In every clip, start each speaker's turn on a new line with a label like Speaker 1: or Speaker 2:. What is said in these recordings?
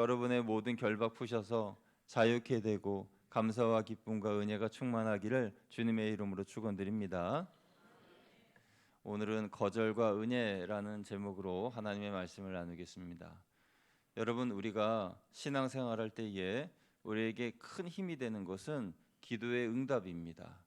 Speaker 1: 여러분의 모든 결박 푸셔서 자유케 되고 감사와 기쁨과 은혜가 충만하기를 주님의 이름으로 축원드립니다. 오늘은 거절과 은혜라는 제목으로 하나님의 말씀을 나누겠습니다. 여러분, 우리가 신앙생활할 때에 우리에게 큰 힘이 되는 것은 기도의 응답입니다.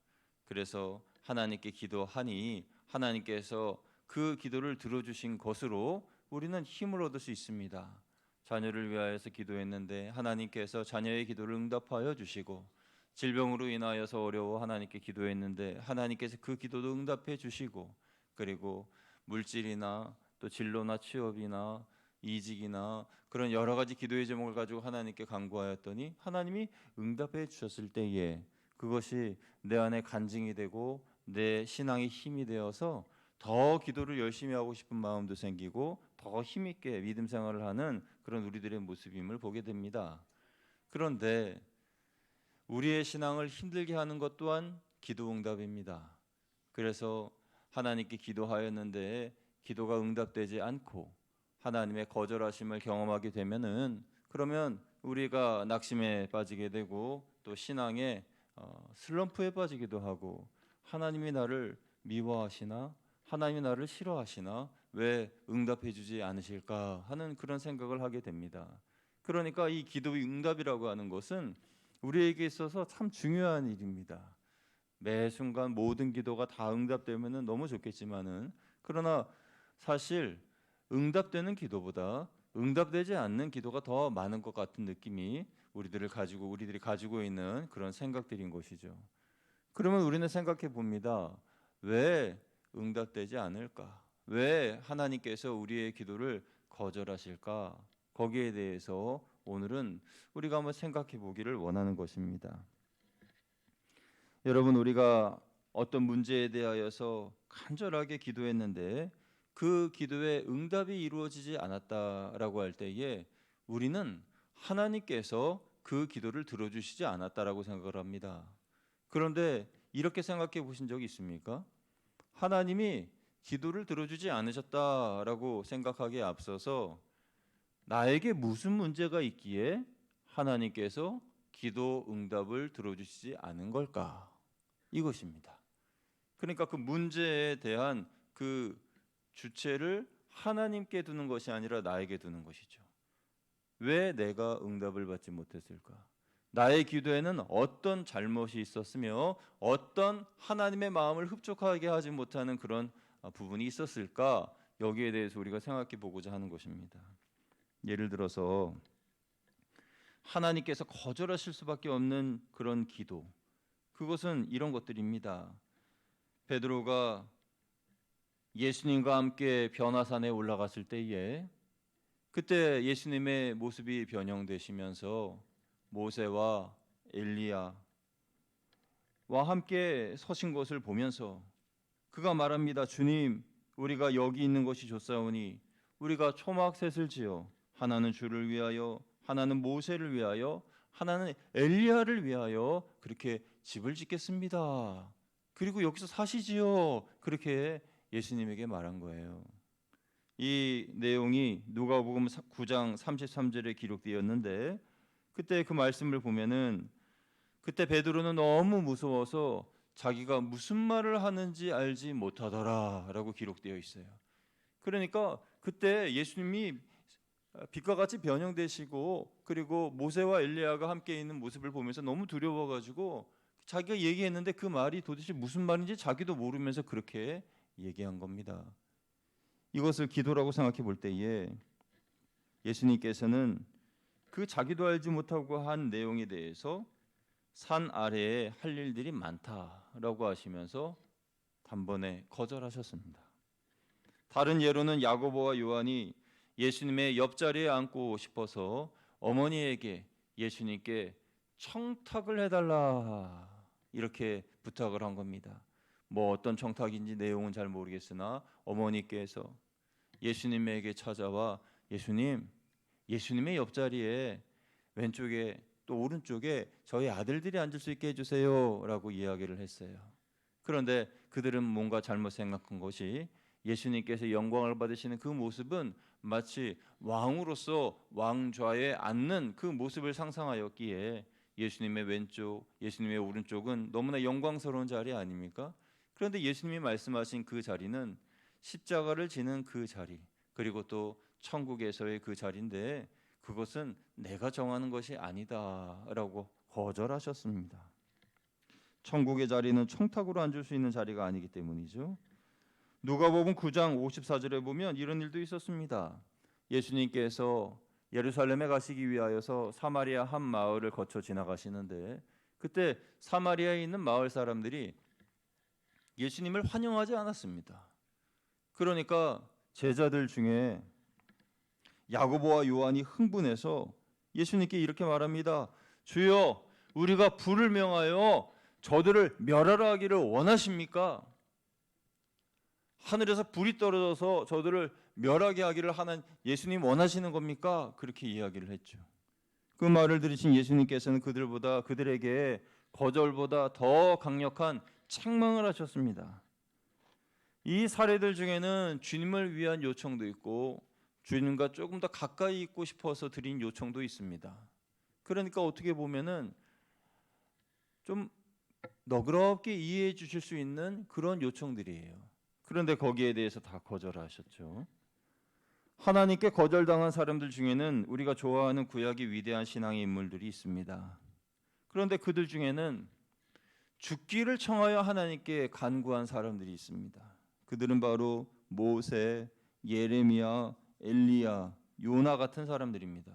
Speaker 1: 그래서 하나님께 기도하니 하나님께서 그 기도를 들어주신 것으로 우리는 힘을 얻을 수 있습니다. 자녀를 위하여서 기도했는데 하나님께서 자녀의 기도를 응답하여 주시고, 질병으로 인하여서 어려워 하나님께 기도했는데 하나님께서 그 기도도 응답해 주시고, 그리고 물질이나 또 진로나 취업이나 이직이나 그런 여러 가지 기도의 제목을 가지고 하나님께 간구하였더니 하나님이 응답해 주셨을 때에 그것이 내 안에 간증이 되고 내 신앙의 힘이 되어서 더 기도를 열심히 하고 싶은 마음도 생기고 더 힘있게 믿음 생활을 하는 그런 우리들의 모습임을 보게 됩니다. 그런데 우리의 신앙을 힘들게 하는 것 또한 기도 응답입니다. 그래서 하나님께 기도하였는데 기도가 응답되지 않고 하나님의 거절하심을 경험하게 되면은, 그러면 우리가 낙심에 빠지게 되고 또 신앙의 슬럼프에 빠지기도 하고, 하나님이 나를 미워하시나, 하나님이 나를 싫어하시나, 왜 응답해 주지 않으실까 하는 그런 생각을 하게 됩니다. 그러니까 이 기도의 응답이라고 하는 것은 우리에게 있어서 참 중요한 일입니다. 매 순간 모든 기도가 다 응답되면 너무 좋겠지만은, 그러나 사실 응답되는 기도보다 응답되지 않는 기도가 더 많은 것 같은 느낌이 우리들이 가지고 있는 그런 생각들인 것이죠. 그러면 우리는 생각해 봅니다. 왜 응답되지 않을까? 왜 하나님께서 우리의 기도를 거절하실까? 거기에 대해서 오늘은 우리가 한번 생각해 보기를 원하는 것입니다. 여러분, 우리가 어떤 문제에 대하여서 간절하게 기도했는데 그 기도에 응답이 이루어지지 않았다라고 할 때에 우리는 하나님께서 그 기도를 들어주시지 않았다라고 생각을 합니다. 그런데 이렇게 생각해 보신 적이 있습니까? 하나님이 기도를 들어주지 않으셨다라고 생각하기에 앞서서 나에게 무슨 문제가 있기에 하나님께서 기도 응답을 들어주시지 않은 걸까? 이것입니다. 그러니까 그 문제에 대한 그 주체를 하나님께 두는 것이 아니라 나에게 두는 것이죠. 왜 내가 응답을 받지 못했을까? 나의 기도에는 어떤 잘못이 있었으며 어떤 하나님의 마음을 흡족하게 하지 못하는 그런 부분이 있었을까? 여기에 대해서 우리가 생각해 보고자 하는 것입니다. 예를 들어서 하나님께서 거절하실 수밖에 없는 그런 기도, 그것은 이런 것들입니다. 베드로가 예수님과 함께 변화산에 올라갔을 때에 그때 예수님의 모습이 변형되시면서 모세와 엘리야와 함께 서신 것을 보면서 그가 말합니다. 주님, 우리가 여기 있는 것이 좋사오니 우리가 초막셋을 지어 하나는 주를 위하여, 하나는 모세를 위하여, 하나는 엘리야를 위하여 그렇게 집을 짓겠습니다. 그리고 여기서 사시지요. 그렇게 예수님에게 말한 거예요. 이 내용이 누가복음 9장 33절에 기록되었는데, 그때 그 말씀을 보면은 그때 베드로는 너무 무서워서 자기가 무슨 말을 하는지 알지 못하더라라고 기록되어 있어요. 그러니까 그때 예수님이 빛과 같이 변형되시고 그리고 모세와 엘리야가 함께 있는 모습을 보면서 너무 두려워가지고 자기가 얘기했는데 그 말이 도대체 무슨 말인지 자기도 모르면서 그렇게 얘기한 겁니다. 이것을 기도라고 생각해 볼 때에 예수님께서는 그 자기도 알지 못하고 한 내용에 대해서 산 아래에 할 일들이 많다라고 하시면서 단번에 거절하셨습니다. 다른 예로는 야고보와 요한이 예수님의 옆자리에 앉고 싶어서 어머니에게 예수님께 청탁을 해달라 이렇게 부탁을 한 겁니다. 뭐 어떤 청탁인지 내용은 잘 모르겠으나 어머니께서 예수님에게 찾아와 예수님의 옆자리에 왼쪽에 또 오른쪽에 저희 아들들이 앉을 수 있게 해주세요 라고 이야기를 했어요. 그런데 그들은 뭔가 잘못 생각한 것이 예수님께서 영광을 받으시는 그 모습은 마치 왕으로서 왕좌에 앉는 그 모습을 상상하였기에 예수님의 왼쪽, 예수님의 오른쪽은 너무나 영광스러운 자리 아닙니까? 그런데 예수님이 말씀하신 그 자리는 십자가를 지는 그 자리, 그리고 또 천국에서의 그 자리인데 그것은 내가 정하는 것이 아니다라고 거절하셨습니다. 천국의 자리는 청탁으로 앉을 수 있는 자리가 아니기 때문이죠. 누가복음 9장 54절에 보면 이런 일도 있었습니다. 예수님께서 예루살렘에 가시기 위하여서 사마리아 한 마을을 거쳐 지나가시는데 그때 사마리아에 있는 마을 사람들이 예수님을 환영하지 않았습니다. 그러니까 제자들 중에 야고보와 요한이 흥분해서 예수님께 이렇게 말합니다. 주여, 우리가 불을 명하여 저들을 멸하라 하기를 원하십니까? 하늘에서 불이 떨어져서 저들을 멸하게 하기를 하는 예수님 원하시는 겁니까? 그렇게 이야기를 했죠. 그 말을 들으신 예수님께서는 그들에게 거절보다 더 강력한 책망을 하셨습니다. 이 사례들 중에는 주님을 위한 요청도 있고 주님과 조금 더 가까이 있고 싶어서 드린 요청도 있습니다. 그러니까 어떻게 보면은 좀 너그럽게 이해해 주실 수 있는 그런 요청들이에요. 그런데 거기에 대해서 다 거절하셨죠. 하나님께 거절당한 사람들 중에는 우리가 좋아하는 구약의 위대한 신앙의 인물들이 있습니다. 그런데 그들 중에는 죽기를 청하여 하나님께 간구한 사람들이 있습니다. 그들은 바로 모세, 예레미야, 엘리야, 요나 같은 사람들입니다.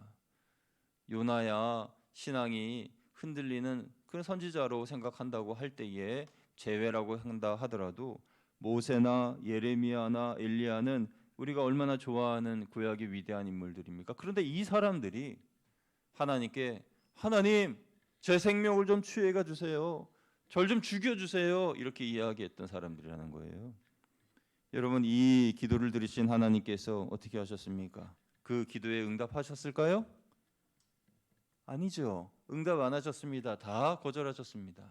Speaker 1: 요나야 신앙이 흔들리는 그런 선지자로 생각한다고 할 때에 제외라고 한다 하더라도 모세나 예레미야나 엘리야는 우리가 얼마나 좋아하는 구약의 위대한 인물들입니까? 그런데 이 사람들이 하나님께 하나님 제 생명을 좀 취해가 주세요. 절 좀 죽여주세요. 이렇게 이야기했던 사람들이라는 거예요. 여러분 이 기도를 들으신 하나님께서 어떻게 하셨습니까? 그 기도에 응답하셨을까요? 아니죠. 응답 안 하셨습니다. 다 거절하셨습니다.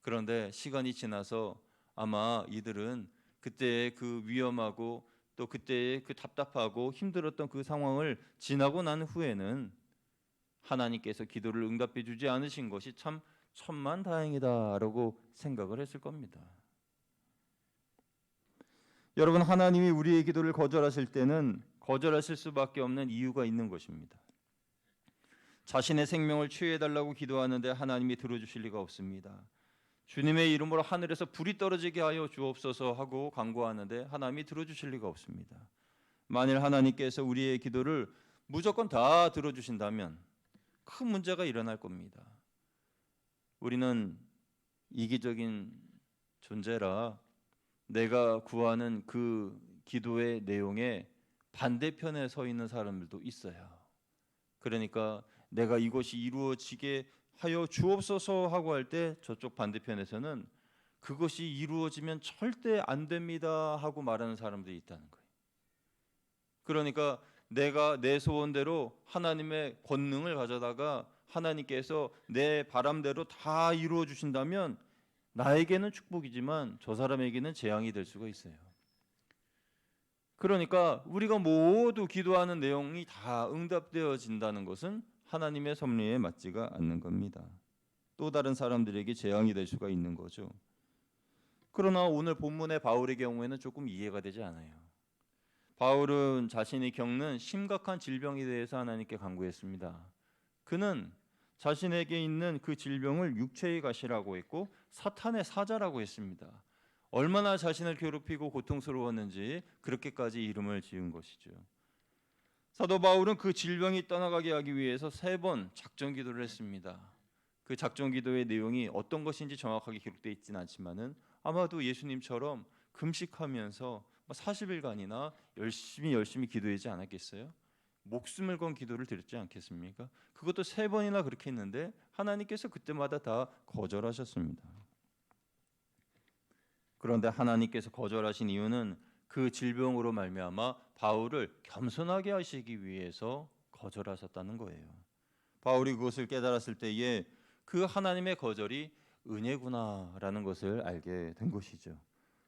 Speaker 1: 그런데 시간이 지나서 아마 이들은 그때의 그 위험하고 또 그때의 그 답답하고 힘들었던 그 상황을 지나고 난 후에는 하나님께서 기도를 응답해 주지 않으신 것이 참 천만다행이다라고 생각을 했을 겁니다. 여러분 하나님이 우리의 기도를 거절하실 때는 거절하실 수밖에 없는 이유가 있는 것입니다. 자신의 생명을 취해달라고 기도하는데 하나님이 들어주실 리가 없습니다. 주님의 이름으로 하늘에서 불이 떨어지게 하여 주옵소서 하고 간구하는데 하나님이 들어주실 리가 없습니다. 만일 하나님께서 우리의 기도를 무조건 다 들어주신다면 큰 문제가 일어날 겁니다. 우리는 이기적인 존재라 내가 구하는 그 기도의 내용에 반대편에 서 있는 사람들도 있어요. 그러니까 내가 이것이 이루어지게 하여 주옵소서 하고 할 때 저쪽 반대편에서는 그것이 이루어지면 절대 안 됩니다 하고 말하는 사람들이 있다는 거예요. 그러니까 내가 내 소원대로 하나님의 권능을 가져다가 하나님께서 내 바람대로 다 이루어 주신다면 나에게는 축복이지만 저 사람에게는 재앙이 될 수가 있어요. 그러니까 우리가 모두 기도하는 내용이 다 응답되어진다는 것은 하나님의 섭리에 맞지가 않는 겁니다. 또 다른 사람들에게 재앙이 될 수가 있는 거죠. 그러나 오늘 본문의 바울의 경우에는 조금 이해가 되지 않아요. 바울은 자신이 겪는 심각한 질병에 대해서 하나님께 간구했습니다. 그는 자신에게 있는 그 질병을 육체의 가시라고 했고 사탄의 사자라고 했습니다. 얼마나 자신을 괴롭히고 고통스러웠는지 그렇게까지 이름을 지은 것이죠. 사도 바울은 그 질병이 떠나가게 하기 위해서 3번 작전 기도를 했습니다. 그 작전 기도의 내용이 어떤 것인지 정확하게 기록되어 있지는 않지만은 아마도 예수님처럼 금식하면서 40일간이나 열심히 기도하지 않았겠어요? 목숨을 건 기도를 드렸지 않겠습니까? 그것도 3번이나 그렇게 했는데 하나님께서 그때마다 다 거절하셨습니다. 그런데 하나님께서 거절하신 이유는 그 질병으로 말미암아 바울을 겸손하게 하시기 위해서 거절하셨다는 거예요. 바울이 그것을 깨달았을 때에 그 하나님의 거절이 은혜구나라는 것을 알게 된 것이죠.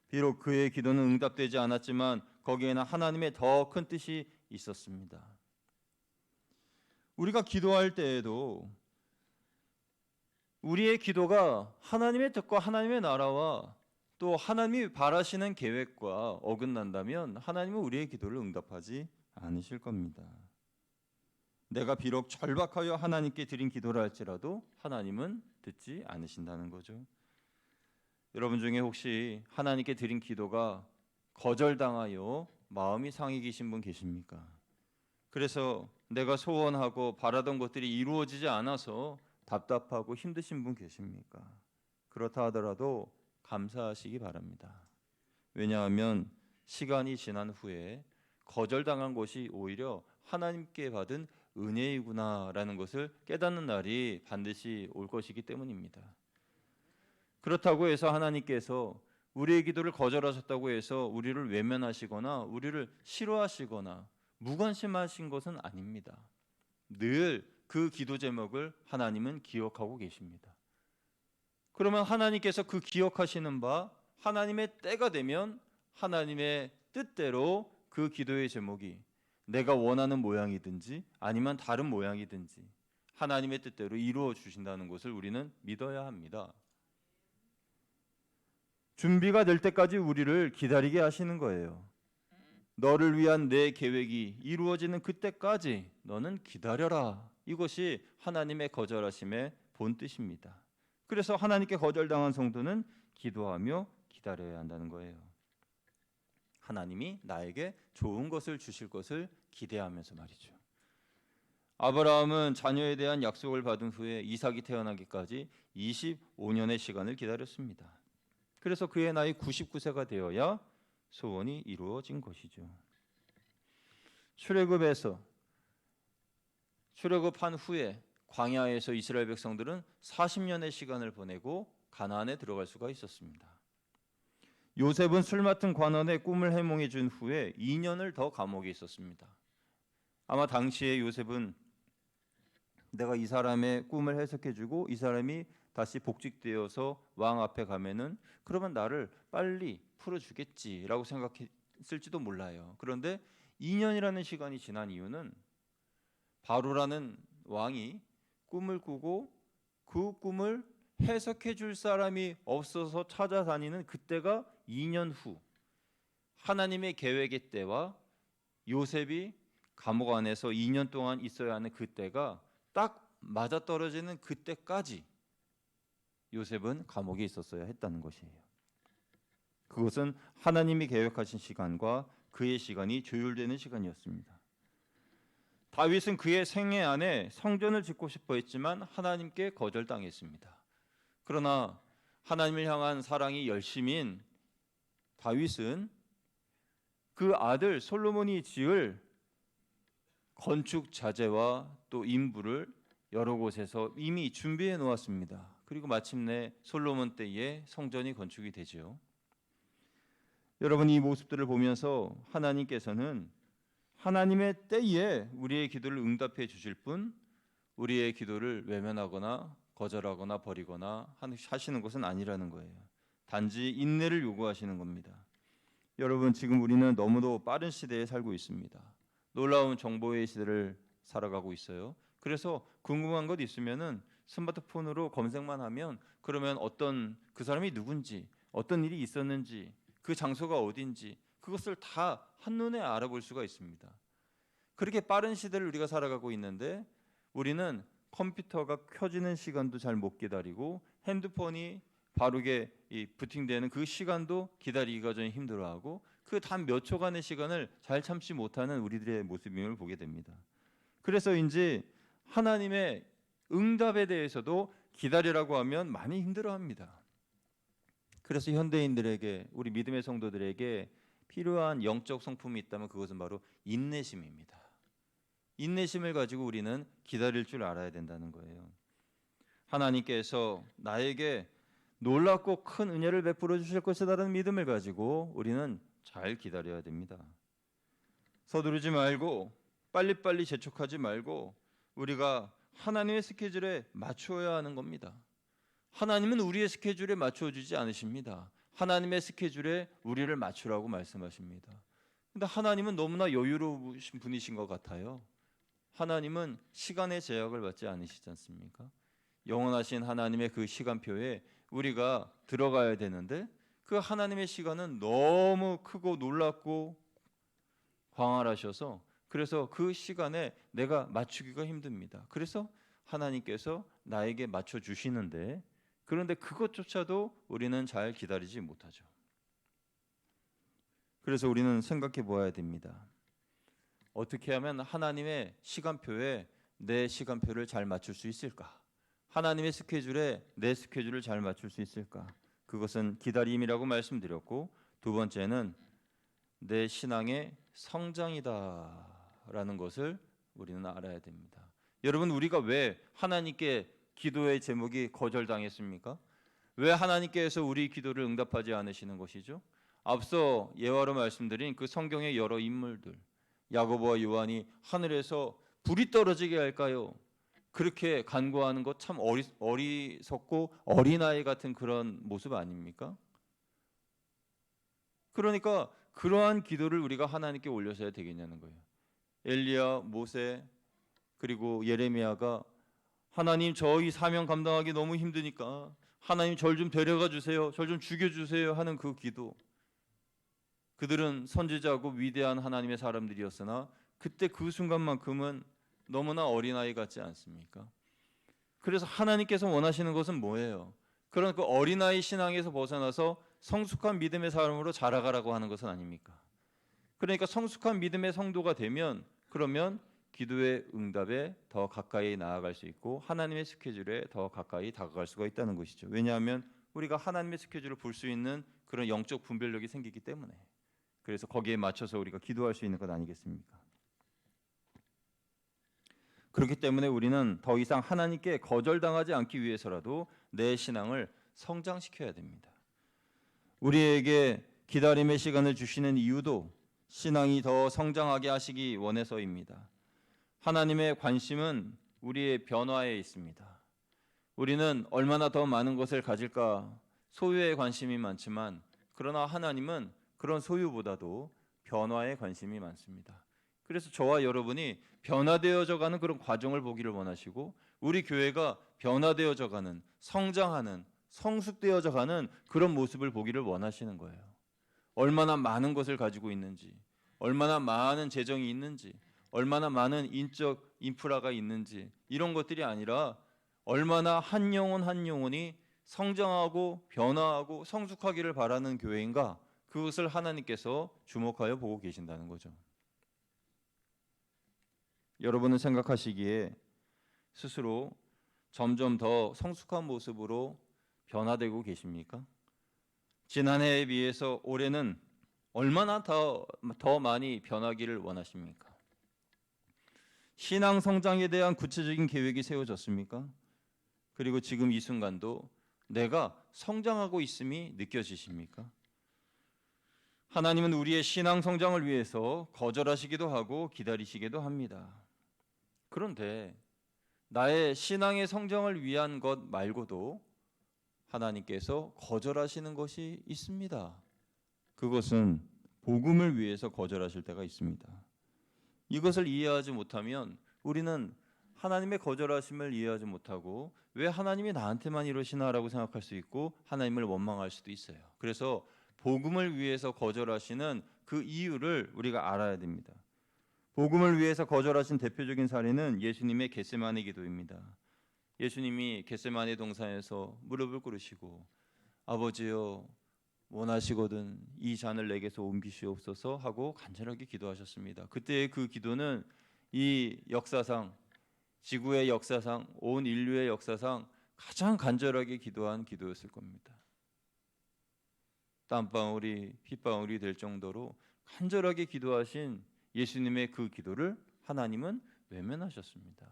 Speaker 1: 비록 그의 기도는 응답되지 않았지만 거기에는 하나님의 더 큰 뜻이 있었습니다. 우리가 기도할 때에도 우리의 기도가 하나님의 뜻과 하나님의 나라와 또 하나님이 바라시는 계획과 어긋난다면 하나님은 우리의 기도를 응답하지 않으실 겁니다. 내가 비록 절박하여 하나님께 드린 기도를 할지라도 하나님은 듣지 않으신다는 거죠. 여러분 중에 혹시 하나님께 드린 기도가 거절당하여 마음이 상해 계신 분 계십니까? 그래서 내가 소원하고 바라던 것들이 이루어지지 않아서 답답하고 힘드신 분 계십니까? 그렇다 하더라도 감사하시기 바랍니다. 왜냐하면 시간이 지난 후에 거절당한 것이 오히려 하나님께 받은 은혜이구나라는 것을 깨닫는 날이 반드시 올 것이기 때문입니다. 그렇다고 해서 하나님께서 우리의 기도를 거절하셨다고 해서 우리를 외면하시거나 우리를 싫어하시거나 무관심하신 것은 아닙니다. 늘 그 기도 제목을 하나님은 기억하고 계십니다. 그러면 하나님께서 그 기억하시는 바 하나님의 때가 되면 하나님의 뜻대로 그 기도의 제목이 내가 원하는 모양이든지 아니면 다른 모양이든지 하나님의 뜻대로 이루어 주신다는 것을 우리는 믿어야 합니다. 준비가 될 때까지 우리를 기다리게 하시는 거예요. 너를 위한 내 계획이 이루어지는 그때까지 너는 기다려라. 이것이 하나님의 거절하심의 본 뜻입니다. 그래서 하나님께 거절당한 성도는 기도하며 기다려야 한다는 거예요. 하나님이 나에게 좋은 것을 주실 것을 기대하면서 말이죠. 아브라함은 자녀에 대한 약속을 받은 후에 이삭이 태어나기까지 25년의 시간을 기다렸습니다. 그래서 그의 나이 99세가 되어야 소원이 이루어진 것이죠. 출애굽한 후에 광야에서 이스라엘 백성들은 40년의 시간을 보내고 가나안에 들어갈 수가 있었습니다. 요셉은 술 맡은 관원의 꿈을 해몽해 준 후에 2년을 더 감옥에 있었습니다. 아마 당시에 요셉은 내가 이 사람의 꿈을 해석해 주고 이 사람이 다시 복직되어서 왕 앞에 가면은 그러면 나를 빨리 풀어주겠지라고 생각했을지도 몰라요. 그런데 2년이라는 시간이 지난 이유는 바로라는 왕이 꿈을 꾸고 그 꿈을 해석해 줄 사람이 없어서 찾아다니는 그때가 2년 후 하나님의 계획의 때와 요셉이 감옥 안에서 2년 동안 있어야 하는 그때가 딱 맞아떨어지는 그때까지 요셉은 감옥에 있었어야 했다는 것이에요. 그것은 하나님이 계획하신 시간과 그의 시간이 조율되는 시간이었습니다. 다윗은 그의 생애 안에 성전을 짓고 싶어 했지만 하나님께 거절당했습니다. 그러나 하나님을 향한 사랑이 열심인 다윗은 그 아들 솔로몬이 지을 건축 자재와 또 인부를 여러 곳에서 이미 준비해 놓았습니다. 그리고 마침내 솔로몬 때에 성전이 건축이 되죠. 여러분, 이 모습들을 보면서 하나님께서는 하나님의 때에 우리의 기도를 응답해 주실 뿐 우리의 기도를 외면하거나 거절하거나 버리거나 하시는 것은 아니라는 거예요. 단지 인내를 요구하시는 겁니다. 여러분, 지금 우리는 너무도 빠른 시대에 살고 있습니다. 놀라운 정보의 시대를 살아가고 있어요. 그래서 궁금한 것 있으면은 스마트폰으로 검색만 하면 그러면 어떤 그 사람이 누군지 어떤 일이 있었는지 그 장소가 어딘지 그것을 다 한눈에 알아볼 수가 있습니다. 그렇게 빠른 시대를 우리가 살아가고 있는데 우리는 컴퓨터가 켜지는 시간도 잘 못 기다리고 핸드폰이 바르게 부팅되는 그 시간도 기다리기가 좀 힘들어하고 그 단 몇 초간의 시간을 잘 참지 못하는 우리들의 모습임을 보게 됩니다. 그래서인지 하나님의 응답에 대해서도 기다리라고 하면 많이 힘들어합니다. 그래서 현대인들에게 우리 믿음의 성도들에게 필요한 영적 성품이 있다면 그것은 바로 인내심입니다. 인내심을 가지고 우리는 기다릴 줄 알아야 된다는 거예요. 하나님께서 나에게 놀랍고 큰 은혜를 베풀어 주실 것이라는 믿음을 가지고 우리는 잘 기다려야 됩니다. 서두르지 말고 빨리빨리 재촉하지 말고 우리가 하나님의 스케줄에 맞추어야 하는 겁니다. 하나님은 우리의 스케줄에 맞춰주지 않으십니다. 하나님의 스케줄에 우리를 맞추라고 말씀하십니다. 근데 하나님은 너무나 여유로우신 분이신 것 같아요. 하나님은 시간의 제약을 받지 않으시지 않습니까? 영원하신 하나님의 그 시간표에 우리가 들어가야 되는데 그 하나님의 시간은 너무 크고 놀랍고 광활하셔서 그래서 그 시간에 내가 맞추기가 힘듭니다. 그래서 하나님께서 나에게 맞춰 주시는데 그런데 그것조차도 우리는 잘 기다리지 못하죠. 그래서 우리는 생각해 보아야 됩니다. 어떻게 하면 하나님의 시간표에 내 시간표를 잘 맞출 수 있을까? 하나님의 스케줄에 내 스케줄을 잘 맞출 수 있을까? 그것은 기다림이라고 말씀드렸고, 두 번째는 내 신앙의 성장이다라는 것을 우리는 알아야 됩니다. 여러분, 우리가 왜 하나님께 기도의 제목이 거절당했습니까? 왜 하나님께서 우리 기도를 응답하지 않으시는 것이죠? 앞서 예화로 말씀드린 그 성경의 여러 인물들, 야고보와 요한이 하늘에서 불이 떨어지게 할까요? 그렇게 간구하는 것 참 어리석고 어린아이 같은 그런 모습 아닙니까? 그러니까 그러한 기도를 우리가 하나님께 올려서야 되겠냐는 거예요. 엘리야, 모세 그리고 예레미야가 하나님 저희 사명 감당하기 너무 힘드니까 하나님 절 좀 데려가 주세요. 절 좀 죽여 주세요 하는 그 기도. 그들은 선지자고 위대한 하나님의 사람들이었으나 그때 그 순간만큼은 너무나 어린아이 같지 않습니까? 그래서 하나님께서 원하시는 것은 뭐예요? 그런 그 어린아이 신앙에서 벗어나서 성숙한 믿음의 사람으로 자라가라고 하는 것은 아닙니까? 그러니까 성숙한 믿음의 성도가 되면 그러면 기도의 응답에 더 가까이 나아갈 수 있고 하나님의 스케줄에 더 가까이 다가갈 수가 있다는 것이죠. 왜냐하면 우리가 하나님의 스케줄을 볼 수 있는 그런 영적 분별력이 생기기 때문에 그래서 거기에 맞춰서 우리가 기도할 수 있는 것 아니겠습니까? 그렇기 때문에 우리는 더 이상 하나님께 거절당하지 않기 위해서라도 내 신앙을 성장시켜야 됩니다. 우리에게 기다림의 시간을 주시는 이유도 신앙이 더 성장하게 하시기 원해서입니다. 하나님의 관심은 우리의 변화에 있습니다. 우리는 얼마나 더 많은 것을 가질까 소유에 관심이 많지만 그러나 하나님은 그런 소유보다도 변화에 관심이 많습니다. 그래서 저와 여러분이 변화되어져 가는 그런 과정을 보기를 원하시고 우리 교회가 변화되어져 가는 성장하는 성숙되어져 가는 그런 모습을 보기를 원하시는 거예요. 얼마나 많은 것을 가지고 있는지, 얼마나 많은 재정이 있는지, 얼마나 많은 인적 인프라가 있는지 이런 것들이 아니라 얼마나 한 영혼 한 영혼이 성장하고 변화하고 성숙하기를 바라는 교회인가 그것을 하나님께서 주목하여 보고 계신다는 거죠. 여러분은 생각하시기에 스스로 점점 더 성숙한 모습으로 변화되고 계십니까? 지난해에 비해서 올해는 얼마나 더 많이 변하기를 원하십니까? 신앙 성장에 대한 구체적인 계획이 세워졌습니까? 그리고 지금 이 순간도 내가 성장하고 있음이 느껴지십니까? 하나님은 우리의 신앙 성장을 위해서 거절하시기도 하고 기다리시기도 합니다. 그런데 나의 신앙의 성장을 위한 것 말고도 하나님께서 거절하시는 것이 있습니다. 그것은 복음을 위해서 거절하실 때가 있습니다. 이것을 이해하지 못하면 우리는 하나님의 거절하심을 이해하지 못하고 왜 하나님이 나한테만 이러시나라고 생각할 수 있고 하나님을 원망할 수도 있어요. 그래서 복음을 위해서 거절하시는 그 이유를 우리가 알아야 됩니다. 복음을 위해서 거절하신 대표적인 사례는 예수님의 겟세마네 기도입니다. 예수님이 겟세마네 동산에서 무릎을 꿇으시고 아버지여 원하시거든 이 잔을 내게서 옮기시옵소서 하고 간절하게 기도하셨습니다. 그때의 그 기도는 이 역사상 지구의 역사상 온 인류의 역사상 가장 간절하게 기도한 기도였을 겁니다. 땀방울이 핏방울이 될 정도로 간절하게 기도하신 예수님의 그 기도를 하나님은 외면하셨습니다.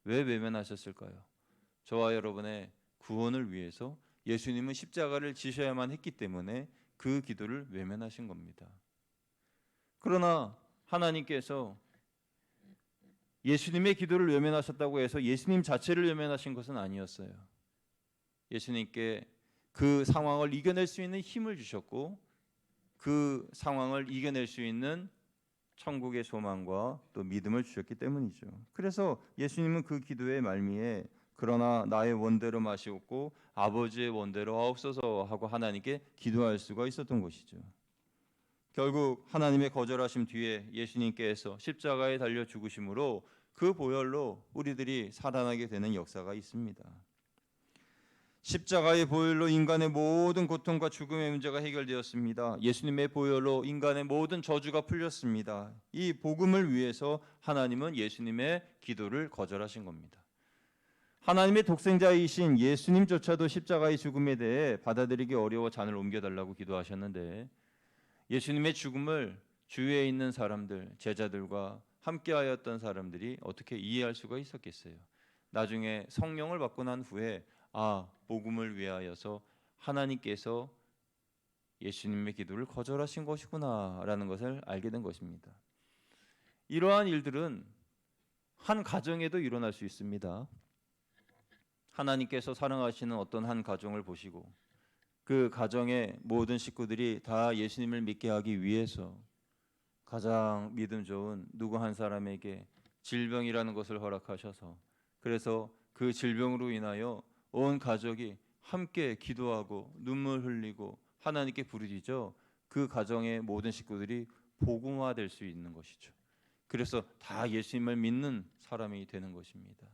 Speaker 1: 왜 외면하셨을까요? 저와 여러분의 구원을 위해서 예수님은 십자가를 지셔야만 했기 때문에 그 기도를 외면하신 겁니다. 그러나 하나님께서 예수님의 기도를 외면하셨다고 해서 예수님 자체를 외면하신 것은 아니었어요. 예수님께 그 상황을 이겨낼 수 있는 힘을 주셨고 그 상황을 이겨낼 수 있는 천국의 소망과 또 믿음을 주셨기 때문이죠. 그래서 예수님은 그 기도의 말미에 그러나 나의 원대로 마시옵고 아버지의 원대로 하옵소서 하고 하나님께 기도할 수가 있었던 것이죠. 결국 하나님의 거절하심 뒤에 예수님께서 십자가에 달려 죽으심으로 그 보혈로 우리들이 살아나게 되는 역사가 있습니다. 십자가의 보혈로 인간의 모든 고통과 죽음의 문제가 해결되었습니다. 예수님의 보혈로 인간의 모든 저주가 풀렸습니다. 이 복음을 위해서 하나님은 예수님의 기도를 거절하신 겁니다. 하나님의 독생자이신 예수님조차도 십자가의 죽음에 대해 받아들이기 어려워 잔을 옮겨달라고 기도하셨는데 예수님의 죽음을 주위에 있는 사람들, 제자들과 함께하였던 사람들이 어떻게 이해할 수가 있었겠어요? 나중에 성령을 받고 난 후에 복음을 위하여서 하나님께서 예수님의 기도를 거절하신 것이구나라는 것을 알게 된 것입니다. 이러한 일들은 한 가정에도 일어날 수 있습니다. 하나님께서 사랑하시는 어떤 한 가정을 보시고 그 가정의 모든 식구들이 다 예수님을 믿게 하기 위해서 가장 믿음 좋은 누구 한 사람에게 질병이라는 것을 허락하셔서 그래서 그 질병으로 인하여 온 가족이 함께 기도하고 눈물 흘리고 하나님께 부르짖어 그 가정의 모든 식구들이 복음화될 수 있는 것이죠. 그래서 다 예수님을 믿는 사람이 되는 것입니다.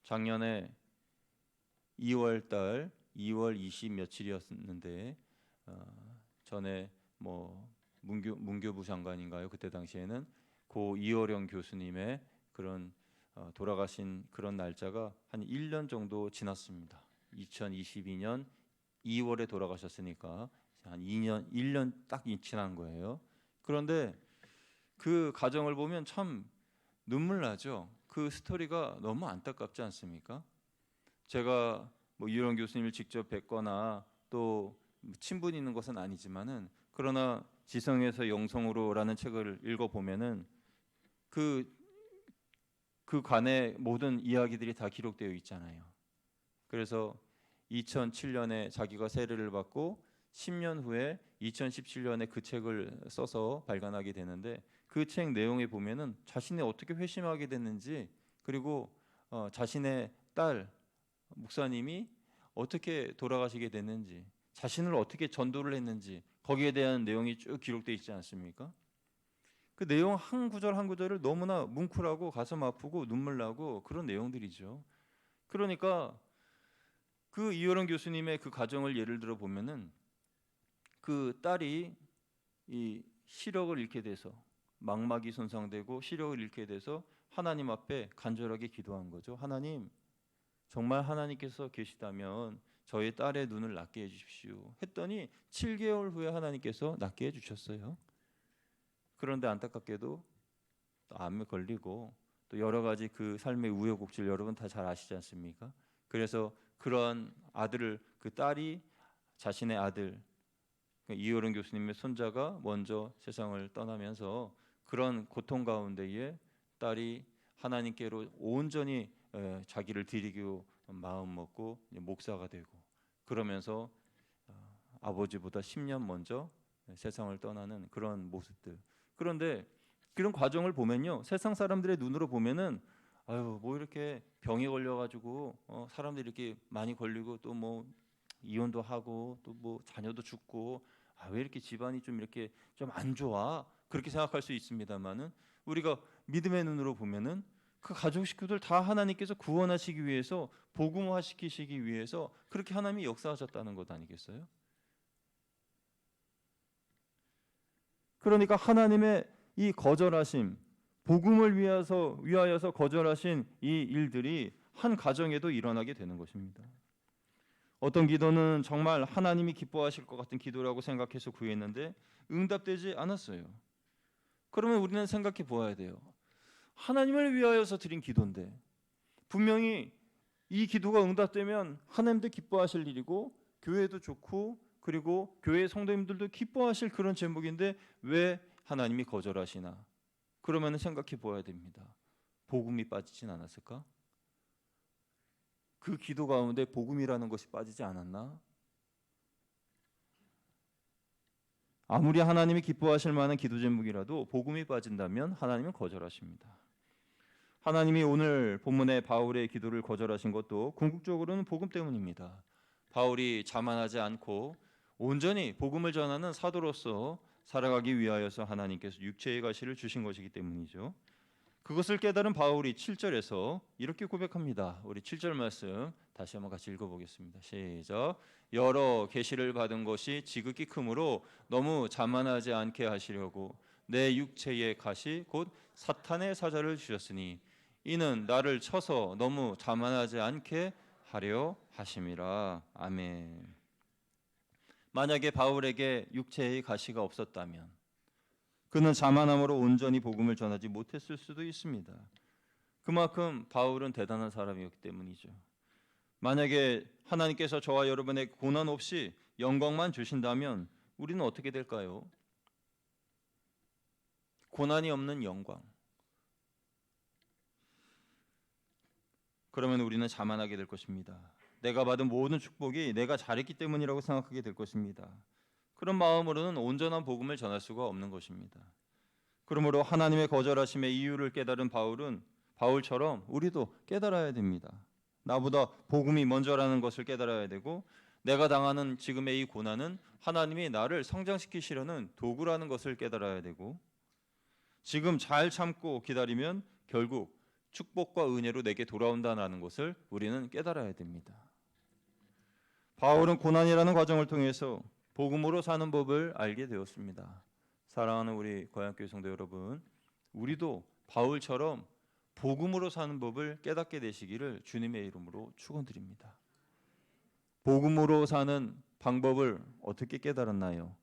Speaker 1: 작년에 2월 달 2월 20 며칠이었는데 전에 문교부 장관인가요? 그때 당시에는 고 이호령 교수님의 그런 돌아가신 그런 날짜가 한 1년 정도 지났습니다. 2022년 2월에 돌아가셨으니까 한 2년 1년 딱 지난 거예요. 그런데 그 가정을 보면 참 눈물 나죠. 그 스토리가 너무 안타깝지 않습니까? 제가 이호령 교수님을 직접 뵙거나 또 친분이 있는 것은 아니지만은 그러나 지성에서 영성으로라는 책을 읽어 보면은 그 관의 모든 이야기들이 다 기록되어 있잖아요. 그래서 2007년에 자기가 세례를 받고 10년 후에 2017년에 그 책을 써서 발간하게 되는데 그 책 내용에 보면은 자신이 어떻게 회심하게 됐는지 그리고 자신의 딸 목사님이 어떻게 돌아가시게 됐는지 자신을 어떻게 전도를 했는지 거기에 대한 내용이 쭉 기록되어 있지 않습니까? 그 내용 한 구절 한 구절을 너무나 뭉클하고 가슴 아프고 눈물 나고 그런 내용들이죠. 그러니까 그 이호령 교수님의 그 가정을 예를 들어 보면은 그 딸이 이 시력을 잃게 돼서 망막이 손상되고 시력을 잃게 돼서 하나님 앞에 간절하게 기도한 거죠. 하나님, 정말 하나님께서 계시다면 저희 딸의 눈을 낫게 해주십시오 했더니 7개월 후에 하나님께서 낫게 해주셨어요. 그런데 안타깝게도 또 암에 걸리고 또 여러 가지 그 삶의 우여곡절 여러분 다 잘 아시지 않습니까? 그래서 그런 아들을 그 딸이 자신의 아들 이호령 교수님의 손자가 먼저 세상을 떠나면서 그런 고통 가운데에 딸이 하나님께로 온전히 자기를 드리고 마음 먹고 목사가 되고 그러면서 아버지보다 10년 먼저 세상을 떠나는 그런 모습들. 그런데 그런 과정을 보면요, 세상 사람들의 눈으로 보면은 아유 뭐 이렇게 병에 걸려가지고 사람들이 이렇게 많이 걸리고 또 뭐 이혼도 하고 또 뭐 자녀도 죽고 왜 이렇게 집안이 좀 이렇게 좀 안 좋아 그렇게 생각할 수 있습니다만은 우리가 믿음의 눈으로 보면은 그 가족 식구들 다 하나님께서 구원하시기 위해서 복음화시키시기 위해서 그렇게 하나님이 역사하셨다는 것 아니겠어요? 그러니까 하나님의 이 거절하심, 복음을 위하여서 거절하신 이 일들이 한 가정에도 일어나게 되는 것입니다. 어떤 기도는 정말 하나님이 기뻐하실 것 같은 기도라고 생각해서 구했는데 응답되지 않았어요. 그러면 우리는 생각해 보아야 돼요. 하나님을 위하여서 드린 기도인데 분명히 이 기도가 응답되면 하나님도 기뻐하실 일이고 교회도 좋고 그리고 교회 성도님들도 기뻐하실 그런 제목인데 왜 하나님이 거절하시나? 그러면 생각해 보아야 됩니다. 복음이 빠지진 않았을까? 그 기도 가운데 복음이라는 것이 빠지지 않았나? 아무리 하나님이 기뻐하실 만한 기도 제목이라도 복음이 빠진다면 하나님은 거절하십니다. 하나님이 오늘 본문의 바울의 기도를 거절하신 것도 궁극적으로는 복음 때문입니다. 바울이 자만하지 않고 온전히 복음을 전하는 사도로서 살아가기 위하여서 하나님께서 육체의 가시를 주신 것이기 때문이죠. 그것을 깨달은 바울이 7절에서 이렇게 고백합니다. 우리 7절 말씀 다시 한번 같이 읽어보겠습니다. 시작. 여러 계시를 받은 것이 지극히 크므로 너무 자만하지 않게 하시려고 내 육체의 가시 곧 사탄의 사자를 주셨으니 이는 나를 쳐서 너무 자만하지 않게 하려 하심이라. 아멘. 만약에 바울에게 육체의 가시가 없었다면 그는 자만함으로 온전히 복음을 전하지 못했을 수도 있습니다. 그만큼 바울은 대단한 사람이었기 때문이죠. 만약에 하나님께서 저와 여러분에게 고난 없이 영광만 주신다면 우리는 어떻게 될까요? 고난이 없는 영광. 그러면 우리는 자만하게 될 것입니다. 내가 받은 모든 축복이 내가 잘했기 때문이라고 생각하게 될 것입니다. 그런 마음으로는 온전한 복음을 전할 수가 없는 것입니다. 그러므로 하나님의 거절하심의 이유를 깨달은 바울처럼 우리도 깨달아야 됩니다. 나보다 복음이 먼저라는 것을 깨달아야 되고 내가 당하는 지금의 이 고난은 하나님이 나를 성장시키시려는 도구라는 것을 깨달아야 되고 지금 잘 참고 기다리면 결국 축복과 은혜로 내게 돌아온다는 것을 우리는 깨달아야 됩니다. 바울은 고난이라는 과정을 통해서 복음으로 사는 법을 알게 되었습니다. 사랑하는 우리 고향교회 성도 여러분, 우리도 바울처럼 복음으로 사는 법을 깨닫게 되시기를 주님의 이름으로 축원드립니다. 복음으로 사는 방법을 어떻게 깨달았나요?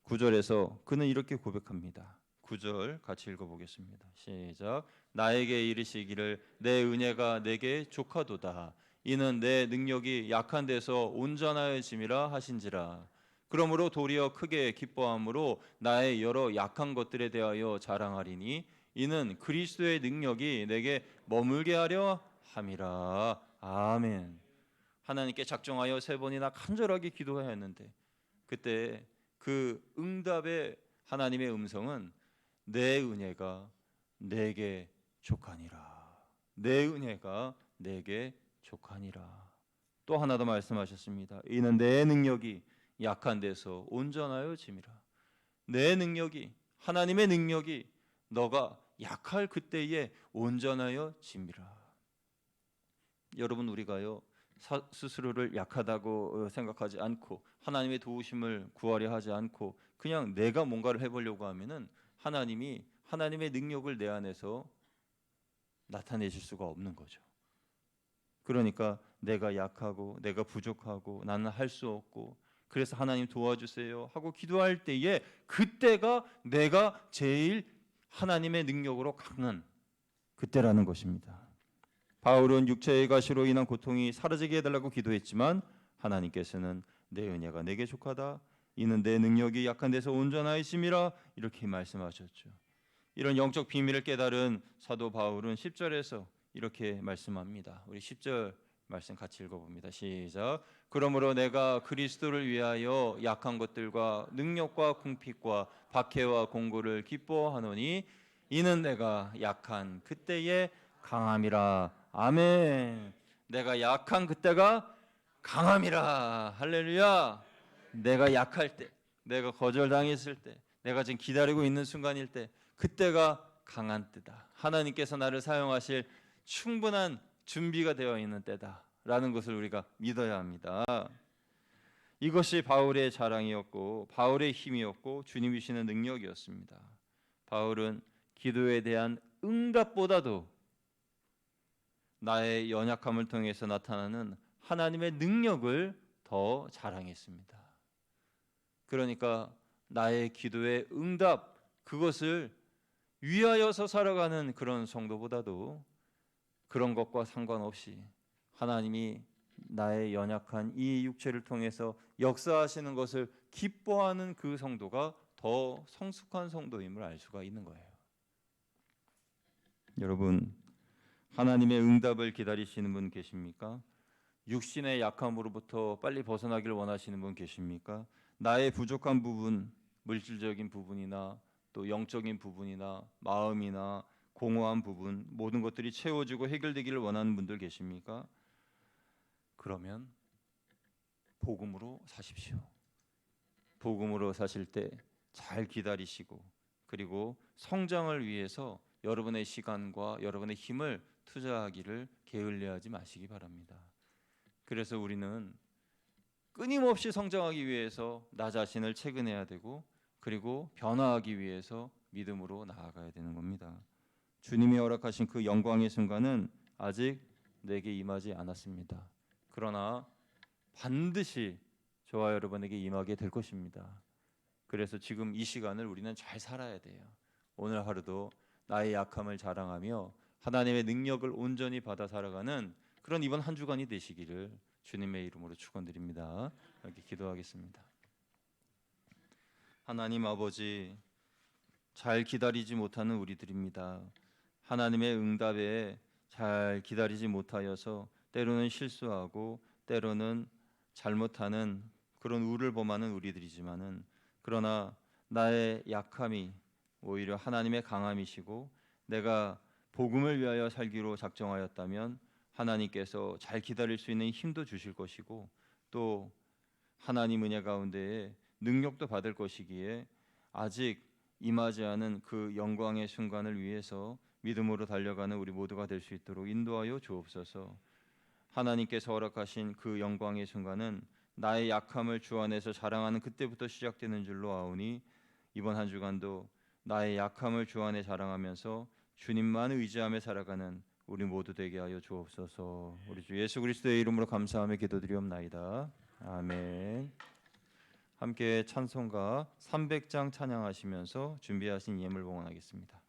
Speaker 1: 9절에서 그는 이렇게 고백합니다. 9절 같이 읽어보겠습니다. 시작. 나에게 이르시기를 내 은혜가 내게 족하도다. 이는 내 능력이 약한 데서 온전하여짐이라 하신지라. 그러므로 도리어 크게 기뻐함으로 나의 여러 약한 것들에 대하여 자랑하리니 이는 그리스도의 능력이 내게 머물게 하려 함이라. 아멘. 하나님께 작정하여 3번이나 간절하게 기도하였는데 그때 그 응답의 하나님의 음성은 내 은혜가 내게 족하니라. 내 은혜가 내게 족하니라. 또 하나 더 말씀하셨습니다. 이는 내 능력이 약한 데서 온전하여 짐이라. 내 능력이 하나님의 능력이 너가 약할 그때에 온전하여 짐이라. 여러분 우리가요 스스로를 약하다고 생각하지 않고 하나님의 도우심을 구하려 하지 않고 그냥 내가 뭔가를 해보려고 하면은 하나님이 하나님의 능력을 내 안에서 나타내실 수가 없는 거죠. 그러니까 내가 약하고 내가 부족하고 나는 할 수 없고 그래서 하나님 도와주세요 하고 기도할 때에 그때가 내가 제일 하나님의 능력으로 강한 그때라는 것입니다. 바울은 육체의 가시로 인한 고통이 사라지게 해달라고 기도했지만 하나님께서는 내 은혜가 내게 족하다. 이는 내 능력이 약한 데서 온전하심이라 이렇게 말씀하셨죠. 이런 영적 비밀을 깨달은 사도 바울은 10절에서 이렇게 말씀합니다. 우리 10절 말씀 같이 읽어봅니다. 시작. 그러므로 내가 그리스도를 위하여 약한 것들과 능력과 궁핍과 박해와 공고를 기뻐하노니 이는 내가 약한 그때에 강함이라. 아멘. 내가 약한 그때가 강함이라. 할렐루야. 내가 약할 때, 내가 거절당했을 때, 내가 지금 기다리고 있는 순간일 때 그때가 강한 때다. 하나님께서 나를 사용하실 충분한 준비가 되어 있는 때다라는 것을 우리가 믿어야 합니다. 이것이 바울의 자랑이었고 바울의 힘이었고 주님이 주시는 능력이었습니다. 바울은 기도에 대한 응답보다도 나의 연약함을 통해서 나타나는 하나님의 능력을 더 자랑했습니다. 그러니까 나의 기도의 응답 그것을 위하여서 살아가는 그런 성도보다도 그런 것과 상관없이 하나님이 나의 연약한 이 육체를 통해서 역사하시는 것을 기뻐하는 그 성도가 더 성숙한 성도임을 알 수가 있는 거예요. 여러분 하나님의 응답을 기다리시는 분 계십니까? 육신의 약함으로부터 빨리 벗어나기를 원하시는 분 계십니까? 나의 부족한 부분 물질적인 부분이나 또 영적인 부분이나 마음이나 공허한 부분 모든 것들이 채워지고 해결되기를 원하는 분들 계십니까? 그러면 복음으로 사십시오. 복음으로 사실 때 잘 기다리시고 그리고 성장을 위해서 여러분의 시간과 여러분의 힘을 투자하기를 게을리하지 마시기 바랍니다. 그래서 우리는 끊임없이 성장하기 위해서 나 자신을 체근해야 되고 그리고 변화하기 위해서 믿음으로 나아가야 되는 겁니다. 주님이 허락하신 그 영광의 순간은 아직 내게 임하지 않았습니다. 그러나 반드시 저와 여러분에게 임하게 될 것입니다. 그래서 지금 이 시간을 우리는 잘 살아야 돼요. 오늘 하루도 나의 약함을 자랑하며 하나님의 능력을 온전히 받아 살아가는 그런 이번 한 주간이 되시기를 주님의 이름으로 축원드립니다. 이렇게 기도하겠습니다. 하나님 아버지, 잘 기다리지 못하는 우리들입니다. 하나님의 응답에 잘 기다리지 못하여서 때로는 실수하고 때로는 잘못하는 그런 우를 범하는 우리들이지만은 그러나 나의 약함이 오히려 하나님의 강함이시고 내가 복음을 위하여 살기로 작정하였다면 하나님께서 잘 기다릴 수 있는 힘도 주실 것이고 또 하나님 은혜 가운데에 능력도 받을 것이기에 아직 임하지 않은 그 영광의 순간을 위해서 믿음으로 달려가는 우리 모두가 될 수 있도록 인도하여 주옵소서. 하나님께서 허락하신 그 영광의 순간은 나의 약함을 주 안에서 자랑하는 그때부터 시작되는 줄로 아오니 이번 한 주간도 나의 약함을 주 안에 자랑하면서 주님만 의지하며 살아가는 우리 모두 되게 하여 주옵소서. 우리 주 예수 그리스도의 이름으로 감사하며 기도드리옵나이다. 아멘. 함께 찬송가 300장 찬양하시면서 준비하신 예물 봉헌하겠습니다.